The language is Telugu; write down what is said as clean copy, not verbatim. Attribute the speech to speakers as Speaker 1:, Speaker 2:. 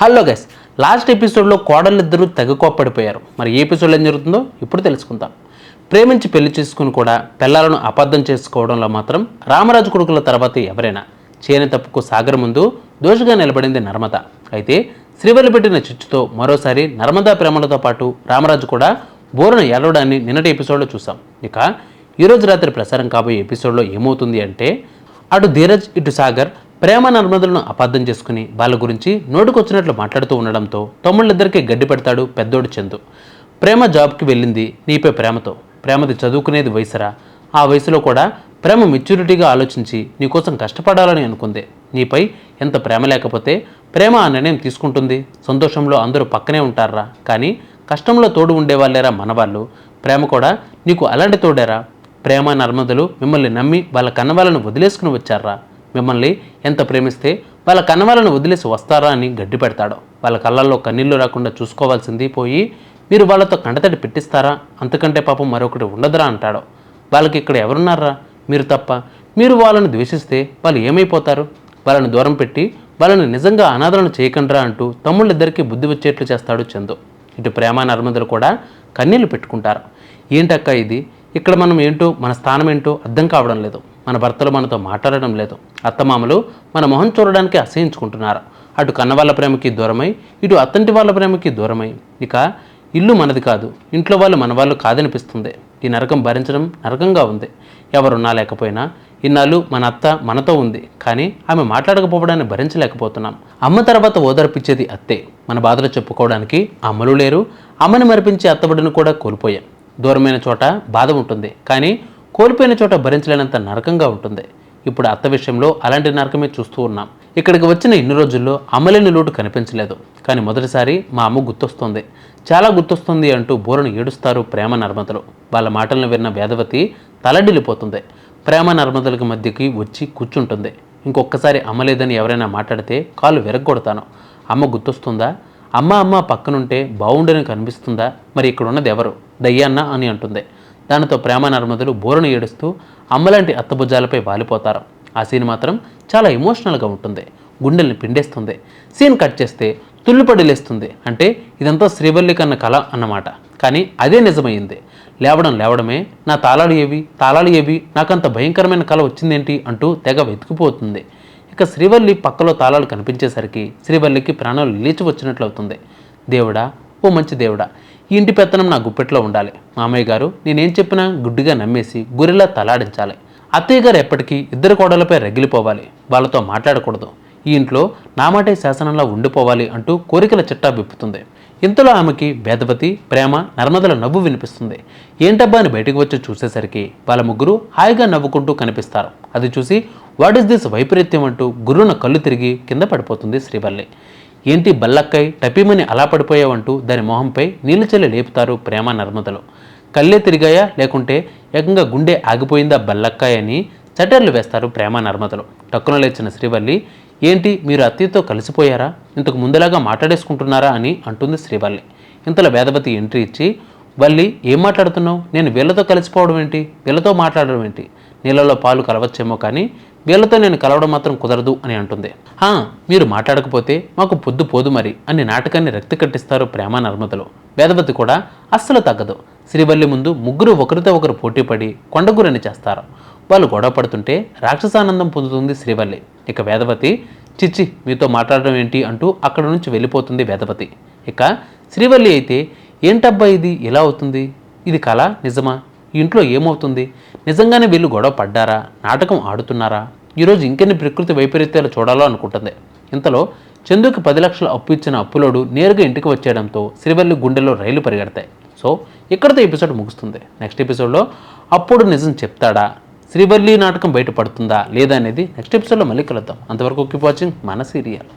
Speaker 1: హలో గైస్, లాస్ట్ ఎపిసోడ్లో కోడలిద్దరూ తెగ కోప్పడిపోయారు. మరి ఏ ఎపిసోడ్లో ఏం జరుగుతుందో ఇప్పుడు తెలుసుకుందాం. ప్రేమించి పెళ్లి చేసుకుని కూడా పిల్లలను అబద్ధం చేసుకోవడంలో మాత్రం రామరాజు కొడుకుల తర్వాత ఎవరైనా చేయని తప్పుకు సాగర్ ముందు దోషిగా నిలబడింది నర్మద. అయితే శ్రీవల్లి పెట్టిన చిచ్చుతో మరోసారి నర్మదా ప్రేమలతో పాటు రామరాజు కూడా బోరును ఏలవడాన్ని నిన్నటి ఎపిసోడ్లో చూసాం. ఇక ఈరోజు రాత్రి ప్రసారం కాబోయే ఎపిసోడ్లో ఏమవుతుంది అంటే, అటు ధీరజ్ ఇటు సాగర్ ప్రేమ నర్మదలను అపార్థం చేసుకుని వాళ్ళ గురించి నోటుకొచ్చినట్లు మాట్లాడుతూ ఉండడంతో తమ్ముళ్ళిద్దరికీ గడ్డి పెడతాడు పెద్దోడు చందు. ప్రేమ జాబ్కి వెళ్ళింది నీపై ప్రేమతో, ప్రేమది చదువుకునేది వయసురా, ఆ వయసులో కూడా ప్రేమ మెచ్యూరిటీగా ఆలోచించి నీకోసం కష్టపడాలని అనుకుంది. నీపై ఎంత ప్రేమ లేకపోతే ప్రేమ ఆ నిర్ణయం తీసుకుంటుంది. సంతోషంలో అందరూ పక్కనే ఉంటారా, కానీ కష్టంలో తోడు ఉండేవాళ్ళేరా మనవాళ్ళు. ప్రేమ కూడా నీకు అలాంటి తోడేరా. ప్రేమ నర్మదలు మిమ్మల్ని నమ్మి వాళ్ళ కన్నవాళ్ళను వదిలేసుకుని వచ్చారా. మిమ్మల్ని ఎంత ప్రేమిస్తే వాళ్ళ కన్నవాళ్ళను వదిలేసి వస్తారా అని గడ్డి పెడతాడు. వాళ్ళ కళ్ళల్లో కన్నీళ్లు రాకుండా చూసుకోవాల్సింది పోయి మీరు వాళ్ళతో కంటతడి పెట్టిస్తారా, అంతకంటే పాపం మరొకటి ఉండదురా అంటాడు. వాళ్ళకి ఇక్కడ ఎవరున్నారా, మీరు తప్ప. మీరు వాళ్ళని ద్వేషిస్తే వాళ్ళు ఏమైపోతారు. వాళ్ళని దూరం పెట్టి వాళ్ళని నిజంగా అనాథలను చేయకండ్రా అంటూ తమ్ముళ్ళిద్దరికీ బుద్ధి వచ్చేట్లు చేస్తాడు చందు. ఇటు ప్రేమ నర్మదలు కూడా కన్నీళ్లు పెట్టుకుంటారు. ఏంటక్క ఇది, ఇక్కడ మనం ఏంటో మన స్థానం ఏంటో అర్థం కావడం లేదు. మన భర్తలు మనతో మాట్లాడడం లేదు. అత్తమామలు మన మొహం చూడడానికి అసహించుకుంటున్నారు. అటు కన్నవాళ్ళ ప్రేమకి దూరమై ఇటు అత్తంటి వాళ్ళ ప్రేమకి దూరమై ఇక ఇల్లు మనది కాదు, ఇంట్లో వాళ్ళు మన వాళ్ళు కాదనిపిస్తుంది. ఈ నరకం భరించడం నరకంగా ఉంది. ఎవరున్నా లేకపోయినా ఇన్నాళ్ళు మన అత్త మనతో ఉంది, కానీ ఆమె మాట్లాడకపోవడాన్ని భరించలేకపోతున్నాం. అమ్మ తర్వాత ఓదార్పిచ్చేది అత్తే. మన బాధలు చెప్పుకోవడానికి అమ్మలు లేరు. అమ్మని మరిపించే అత్తబడిని కూడా కోల్పోయాం. దూరమైన చోట బాధ ఉంటుంది, కానీ కోల్పోయిన చోట భరించలేనంత నరకంగా ఉంటుంది. ఇప్పుడు అత్త విషయంలో అలాంటి నరకమే చూస్తూ ఉన్నాం. ఇక్కడికి వచ్చిన ఇన్ని రోజుల్లో అమ్మలేని లోటు కనిపించలేదు, కానీ మొదటిసారి మా అమ్మ గుర్తొస్తుంది, చాలా గుర్తొస్తుంది అంటూ బోరును ఏడుస్తారు ప్రేమ నర్మదలు. వాళ్ళ మాటలను విన్న వేదవతి తలడిల్లిపోతుంది. ప్రేమ నర్మదలకు మధ్యకి వచ్చి కూర్చుంటుంది. ఇంకొకసారి అమ్మలేదని ఎవరైనా మాట్లాడితే కాలు విరగ్గొడతాను. అమ్మ గుర్తొస్తుందా, అమ్మ పక్కనుంటే బాగుండని కనిపిస్తుందా, మరి ఇక్కడ ఉన్నది ఎవరు, దయ్యాన్న అని అంటుంది. దానితో ప్రేమ నర్మదలు బోరును ఏడుస్తూ అమ్మలాంటి అత్తభుజాలపై వాలిపోతారు. ఆ సీన్ మాత్రం చాలా ఎమోషనల్గా ఉంటుంది, గుండెల్ని పిండేస్తుంది. సీన్ కట్ చేస్తే తుల్లిపడి లేస్తుంది. అంటే ఇదంతా శ్రీవల్లి కన్న కళ అన్నమాట. కానీ అదే నిజమైంది. లేవడమే నా తాళాలు ఏవి నాకంత భయంకరమైన కళ వచ్చిందేంటి అంటూ తెగ వెతికిపోతుంది. ఇక శ్రీవల్లి పక్కలో తాళాలు కనిపించేసరికి శ్రీవల్లికి ప్రాణాలు లేచి వచ్చినట్లు అవుతుంది. దేవుడా, ఓ మంచి దేవుడా, ఈ ఇంటి పెత్తనం నా గుప్పెట్లో ఉండాలి. మామయ్య గారు నేనేం చెప్పినా గుడ్డిగా నమ్మేసి గురిలా తలాడించాలి. అత్తయ్య గారు ఎప్పటికీ ఇద్దరు కోడలపై రగిలిపోవాలి, వాళ్ళతో మాట్లాడకూడదు, ఈ ఇంట్లో నా మాటే శాసనంలా ఉండిపోవాలి అంటూ కోరికల చిట్టా విప్పుతుంది. ఇంతలో ఆమెకి వేదవతి, ప్రేమ, నర్మదల నవ్వు వినిపిస్తుంది. ఏంటబ్బా అని బయటకు వచ్చి చూసేసరికి వాళ్ళ ముగ్గురు హాయిగా నవ్వుకుంటూ కనిపిస్తారు. అది చూసి వాట్ ఈస్ దిస్ వైపరీత్యం అంటూ గుర్రున కళ్ళు తిరిగి కింద పడిపోతుంది శ్రీవల్లి. ఏంటి బల్లక్కాయ్ టపీమని అలా పడిపోయావంటూ దాని మొహంపై నీళ్లు చల్లి లేపుతారు ప్రేమ నర్మదలు. కళ్ళే తిరిగాయా లేకుంటే ఏకంగా గుండె ఆగిపోయిందా బల్లక్కాయ్ అని చటర్లు వేస్తారు ప్రేమ నర్మదలు. టక్కున లేచిన శ్రీవల్లి, ఏంటి మీరు అత్తయ్యతో కలిసిపోయారా, ఇంతకు ముందులాగా మాట్లాడేసుకుంటున్నారా అని అంటుంది శ్రీవల్లి. ఇంతలో వేదవతి ఎంట్రీ ఇచ్చి, వల్లి ఏం మాట్లాడుతున్నావు, నేను వీళ్ళతో కలిసిపోవడం ఏంటి, వీళ్ళతో మాట్లాడడం ఏంటి, నీళ్ళలో పాలు కలవచ్చేమో కానీ వీళ్ళతో నేను కలవడం మాత్రం కుదరదు అని అంటుంది. మీరు మాట్లాడకపోతే మాకు పొద్దు పోదు మరి అని నాటకాన్ని రక్తి కట్టిస్తారు ప్రేమ నర్మదలు. వేదవతి కూడా అస్సలు తగ్గదు. శ్రీవల్లి ముందు ముగ్గురు ఒకరితో ఒకరు పోటీపడి కొండగురని చేస్తారు. వాళ్ళు గొడవ పడుతుంటే రాక్షసానందం పొందుతుంది శ్రీవల్లి. ఇక వేదవతి, చిచ్చి మీతో మాట్లాడడం ఏంటి అంటూ అక్కడి నుంచి వెళ్ళిపోతుంది వేదవతి. ఇక శ్రీవల్లి అయితే, ఏంటబ్బా ఇది ఇలా అవుతుంది, ఇది కళ నిజమా, ఈ ఇంట్లో ఏమవుతుంది, నిజంగానే వీళ్ళు గొడవ పడ్డారా, నాటకం ఆడుతున్నారా, ఈరోజు ఇంకెన్ని ప్రకృతి వైపరీత్యాలు చూడాలో అనుకుంటుంది. ఇంతలో చందుకి 10 లక్షల అప్పు ఇచ్చిన అప్పులోడు నేరుగా ఇంటికి వచ్చేయడంతో శ్రీవల్లి గుండెల్లో రైలు పరిగెడతాయి. సో ఇక్కడితో ఎపిసోడ్ ముగుస్తుంది. నెక్స్ట్ ఎపిసోడ్లో అప్పుడు నిజం చెప్తాడా, శ్రీవల్లి నాటకం బయటపడుతుందా లేదా అనేది నెక్స్ట్ ఎపిసోడ్లో మళ్ళీ కలుద్దాం. అంతవరకు కీప్ వాచింగ్ మన సీరియల్.